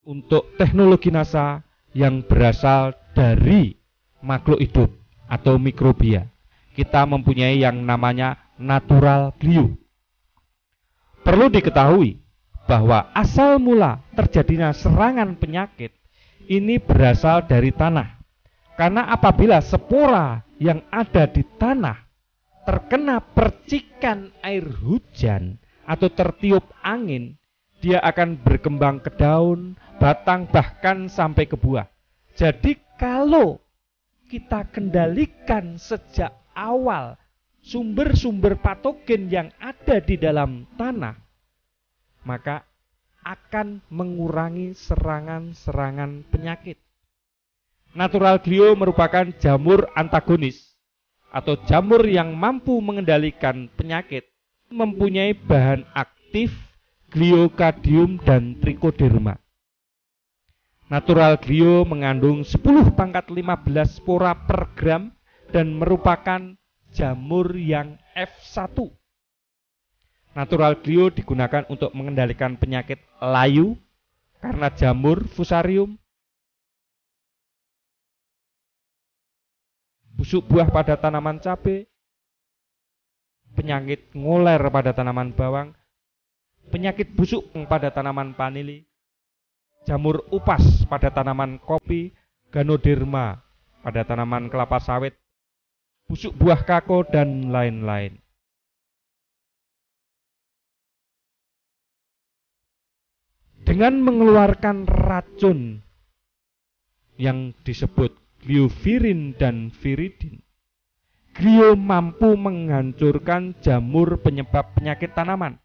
untuk teknologi NASA yang berasal dari makhluk hidup atau mikrobia. Kita mempunyai yang namanya natural glue. Perlu diketahui bahwa asal mula terjadinya serangan penyakit ini berasal dari tanah. Karena apabila spora yang ada di tanah terkena percikan air hujan atau tertiup angin, dia akan berkembang ke daun, batang, bahkan sampai ke buah. Jadi kalau kita kendalikan sejak awal sumber-sumber patogen yang ada di dalam tanah, maka akan mengurangi serangan-serangan penyakit. Natural glue merupakan jamur antagonis atau jamur yang mampu mengendalikan penyakit, mempunyai bahan aktif gliokadium dan trichoderma. Natural glue mengandung 10⁻15 spora per gram dan merupakan jamur yang F1. Natural glue digunakan untuk mengendalikan penyakit layu karena jamur fusarium, busuk buah pada tanaman cabai, penyakit ngoler pada tanaman bawang, penyakit busuk pada tanaman vanili, jamur upas pada tanaman kopi, ganoderma pada tanaman kelapa sawit, busuk buah kakao, dan lain-lain. Dengan mengeluarkan racun yang disebut gliovirin dan viridin, glio mampu menghancurkan jamur penyebab penyakit tanaman.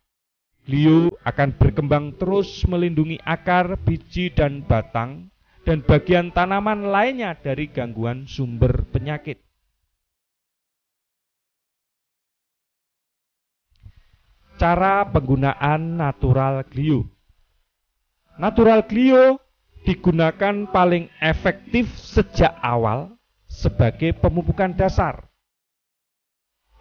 Glio akan berkembang terus melindungi akar, biji, dan batang, dan bagian tanaman lainnya dari gangguan sumber penyakit. Cara penggunaan natural glue. Natural glue digunakan paling efektif sejak awal sebagai pemupukan dasar.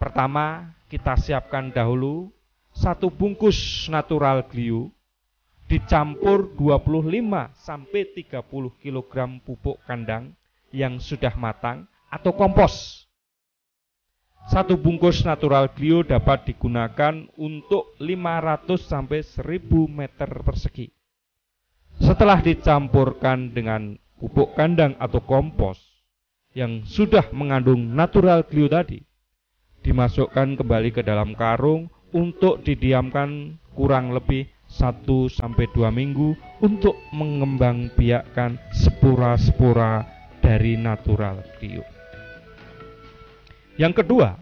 Pertama, kita siapkan dahulu 1 bungkus natural glue dicampur 25-30 kg pupuk kandang yang sudah matang atau kompos. 1 bungkus natural glue dapat digunakan untuk 500-1000 meter persegi. Setelah dicampurkan dengan pupuk kandang atau kompos yang sudah mengandung natural glue tadi, dimasukkan kembali ke dalam karung untuk didiamkan kurang lebih 1-2 minggu untuk mengembangbiakkan spora-spora dari natural glue. Yang kedua,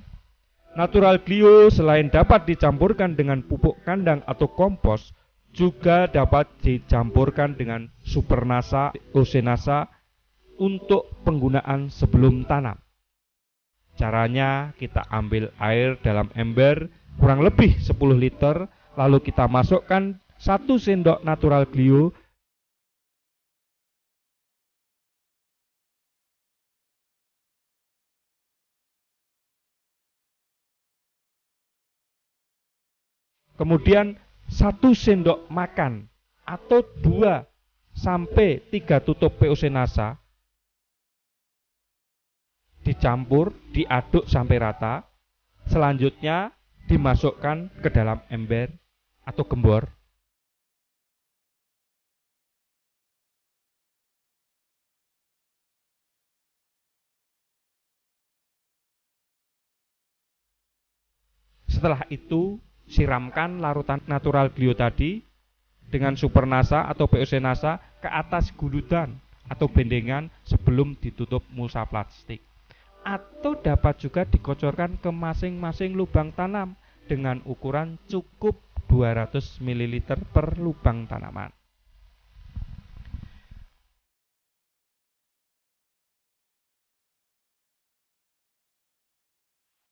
natural glue selain dapat dicampurkan dengan pupuk kandang atau kompos, juga dapat dicampurkan dengan supernasa, osenasa untuk penggunaan sebelum tanam. Caranya, kita ambil air dalam ember kurang lebih 10 liter, lalu kita masukkan 1 sendok natural glue kemudian 1 sendok makan atau 2-3 tutup POC NASA dicampur, diaduk sampai rata. Selanjutnya dimasukkan ke dalam ember atau gembor. Setelah itu siramkan larutan natural glue tadi dengan supernasa atau POC NASA ke atas guludan atau bendengan sebelum ditutup mulsa plastik. Atau dapat juga dikocorkan ke masing-masing lubang tanam dengan ukuran cukup 200 ml per lubang tanaman.